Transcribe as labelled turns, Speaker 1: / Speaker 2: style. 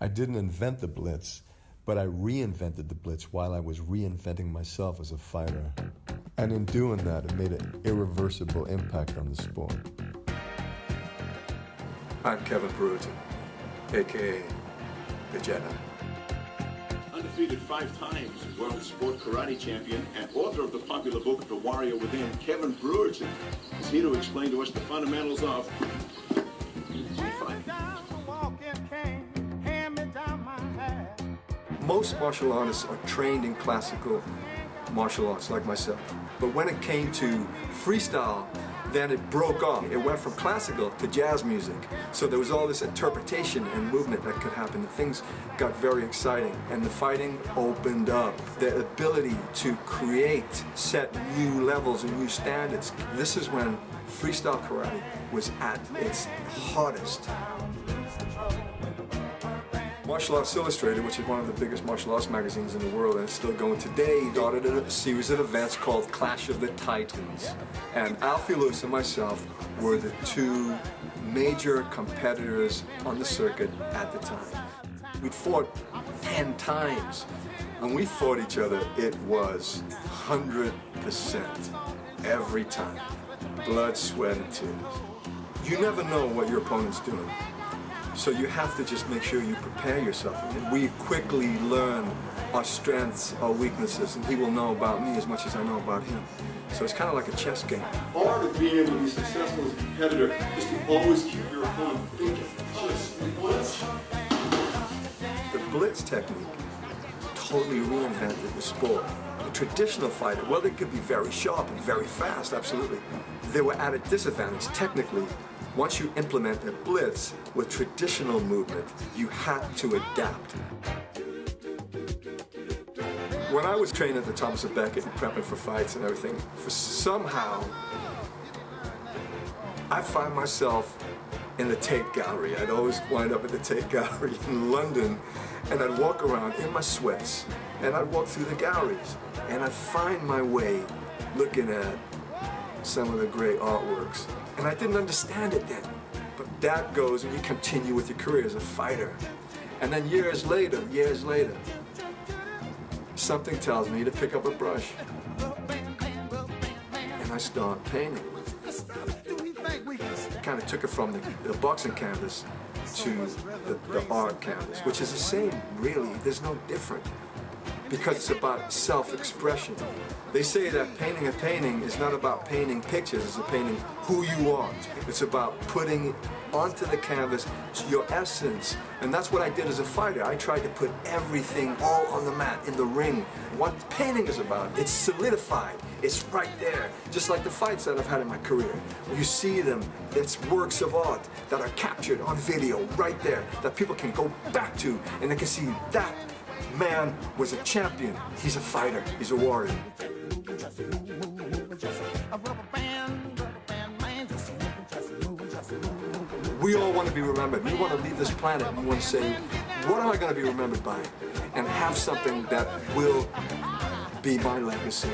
Speaker 1: I didn't invent the Blitz, but I reinvented the Blitz while I was reinventing myself as a fighter. And in doing that, it made an irreversible impact on the sport. I'm Kevin Brewerton, a.k.a. the Jedi.
Speaker 2: Undefeated 5 times world sport karate champion and author of the popular book The Warrior Within, Kevin Brewerton is here to explain to us the fundamentals of fighting.
Speaker 1: Most martial artists are trained in classical martial arts, like myself. But when it came to freestyle, then it broke off. It went from classical to jazz music. So there was all this interpretation and movement that could happen. And things got very exciting. And the fighting opened up. The ability to create, set new levels and new standards. This is when freestyle karate was at its hottest. Martial Arts Illustrated, which is one of the biggest martial arts magazines in the world and it's still going today, started a series of events called Clash of the Titans. And Alfie Lewis and myself were the 2 major competitors on the circuit at the time. We'd fought 10 times. When we fought each other, it was 100% every time. Blood, sweat, and tears. You never know what your opponent's doing. So you have to just make sure you prepare yourself. We quickly learn our strengths, our weaknesses, and he will know about me as much as I know about him. So it's kind of like a chess game.
Speaker 2: Part of being able to be successful as a competitor is to always keep your opponent thinking. Just blitz.
Speaker 1: The blitz technique totally reinvented the sport. The traditional fighter, well, they could be very sharp and very fast, absolutely. They were at a disadvantage technically. Once you implement a blitz with traditional movement, you had to adapt. When I was training at the Thomas & Becket and prepping for fights and everything, somehow I find myself in the Tate Gallery. I'd always wind up at the Tate Gallery in London, and I'd walk around in my sweats, and I'd walk through the galleries, and I'd find my way looking at some of the great artworks. And I didn't understand it then. But that goes and you continue with your career as a fighter. And then years later, something tells me to pick up a brush. And I start painting. I kind of took it from the boxing canvas to the art canvas, which is the same, really. There's no different. Because it's about self-expression. They say that painting a painting is not about painting pictures, it's about painting who you are. It's about putting onto the canvas your essence. And that's what I did as a fighter. I tried to put everything all on the mat, in the ring. What painting is about, it's solidified. It's right there. Just like the fights that I've had in my career. You see them, it's works of art that are captured on video right there, that people can go back to, and they can see that man was a champion. He's a fighter. He's a warrior. We all want to be remembered. We want to leave this planet and we want to say, what am I going to be remembered by? And have something that will be my legacy.